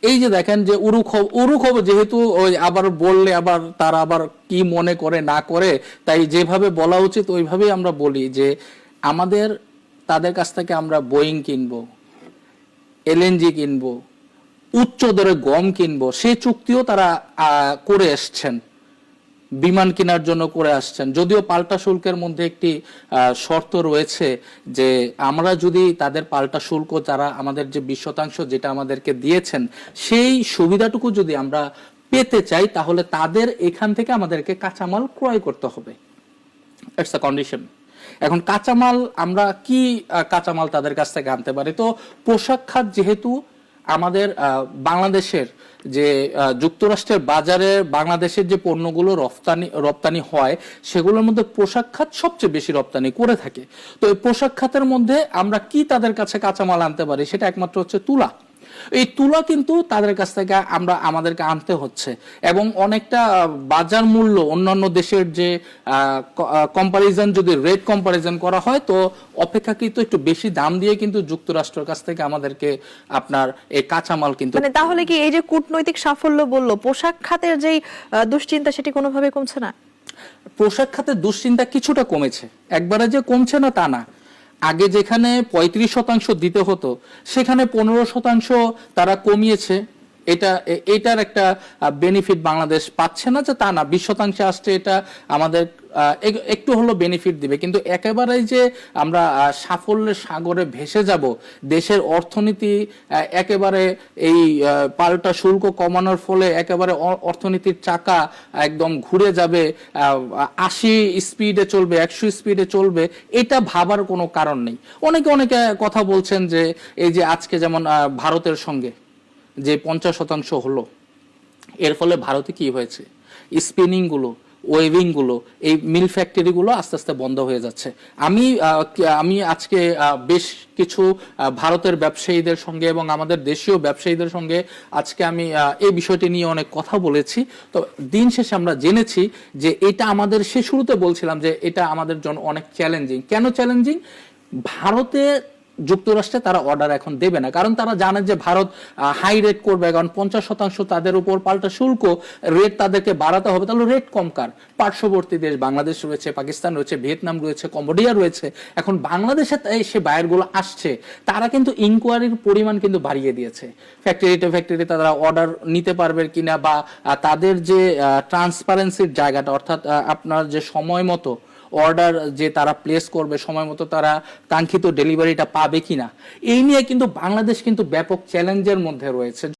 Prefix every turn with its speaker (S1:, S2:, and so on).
S1: এই যে দেখেন যে উরু খবর যেহেতু ওই আবার বললে আবার তারা আবার কি মনে করে না করে, তাই যেভাবে বলা উচিত ওইভাবেই আমরা বলি যে আমাদের তাদের কাছ থেকে আমরা বোয়িং কিনবো, এলএনজি কিনবো, উচ্চ দরে গম কিনবো, সেই চুক্তিও তারা করে এসছেন, বিমান কেনার জন্য করে আসছেন। যদিও পাল্টা শুল্কের মধ্যে একটি শর্ত রয়েছে যে আমরা যদি তাদের পাল্টা শুল্ক যারা আমাদের যে 20% যেটা আমাদেরকে দিয়েছেন সেই সুবিধাটুকু যদি আমরা পেতে চাই তাহলে তাদের এখান থেকে আমাদেরকে কাঁচামাল ক্রয় করতে হবে। It's a condition. এখন কাঁচামাল আমরা কি কাঁচামাল তাদের কাছ থেকে আনতে পারি? তো পোশাক খাত যেহেতু আমাদের বাংলাদেশের যে যুক্তরাষ্ট্রের বাজারে বাংলাদেশের যে পণ্যগুলো রপ্তানি হয় সেগুলোর মধ্যে পোশাক খাত সবচেয়ে বেশি রপ্তানি করে থাকে। তো এই পোশাক খাতের মধ্যে আমরা কি তাদের কাছে কাঁচামাল আনতে পারি? সেটা একমাত্র হচ্ছে তুলা। এই তুলা কিন্তু তাদের কাছ থেকে আমাদেরকে আনতে হচ্ছে, এবং অনেকটা বাজার মূল্য অন্যান্য দেশের যে কম্পারিজন, যদি রেট কম্পারিজন করা হয় তো অপেক্ষাকৃত একটু বেশি দাম দিয়ে কিন্তু যুক্তরাষ্ট্রের কাছ থেকে আমাদেরকে আপনার এই কাঁচামাল কিন্তু,
S2: মানে তাহলে কি এই যে কূটনৈতিক সাফল্য বললো, পোশাক খাতের যেই দুশ্চিন্তা সেটি কোনোভাবে কমছে না?
S1: পোশাক খাতের দুশ্চিন্তা কিছুটা কমেছে, একবারে যে কমছে না তা না। আগে যেখানে 35% দিতে হতো সেখানে 15% তারা কমিয়েছে। এটার একটা বেনিফিট বাংলাদেশ পাচ্ছে না যে তা না, 20% আসছে, এটা আমাদের একটু হলো বেনিফিট দিবে, কিন্তু একেবারেই যে আমরা সাফল্যের সাগরে ভেসে যাব, দেশের অর্থনীতি একেবারে এই পাল্টা শুল্ক কমানোর ফলে একেবারে অর্থনীতির চাকা একদম ঘুরে যাবে, 80 স্পিডে চলবে, 100 স্পিডে চলবে, এটা ভাবার কোনো কারণ নেই। অনেকে কথা বলছেন যে এই যে আজকে যেমন ভারতের সঙ্গে যে 50% হলো, এর ফলে ভারতে কি হয়েছে, স্পিনিং গুলো, ওয়েভিং গুলো, এই মিল ফ্যাক্টরি গুলো আস্তে আস্তে বন্ধ হয়ে যাচ্ছে। আমি আজকে বেশ কিছু ভারতের ব্যবসায়ীদের সঙ্গে এবং আমাদের দেশীয় ব্যবসায়ীদের সঙ্গে আজকে আমি এই বিষয়টি নিয়ে অনেক কথা বলেছি। তো দিন শেষে আমরা জেনেছি যে এটা আমাদের, সে শুরুতে বলছিলাম যে এটা আমাদের জন্য অনেক চ্যালেঞ্জিং। কেন চ্যালেঞ্জিং? ভারতে যুক্তরাষ্ট্রে তারা অর্ডার এখন দেবে না, কারণ তারা জানে যে ভারত হাই রেট করবে, কারণ 50% তাদের উপর পাল্টা শুল্ক, রেট তাদেরকে বাড়াতে হবে। তাহলে রেট কম কার? পার্শ্ববর্তী দেশ বাংলাদেশ রয়েছে, পাকিস্তান রয়েছে, ভিয়েতনাম রয়েছে, কম্বোডিয়া রয়েছে। এখন বাংলাদেশে সে বায়ারগুলো আসছে, তারা কিন্তু ইনকোয়ারির পরিমাণ কিন্তু বাড়িয়ে দিয়েছে। ফ্যাক্টরিতে তারা অর্ডার নিতে পারবে কিনা, বা তাদের যে ট্রান্সপারেন্সির জায়গাটা, অর্থাৎ আপনার যে সময় মতো অর্ডার যে তারা প্লেস করবে, সময় মতো তারা কাঙ্ক্ষিত ডেলিভারিটা পাবে কিনা, এই নিয়ে কিন্তু বাংলাদেশ কিন্তু ব্যাপক চ্যালেঞ্জের মধ্যে রয়েছে।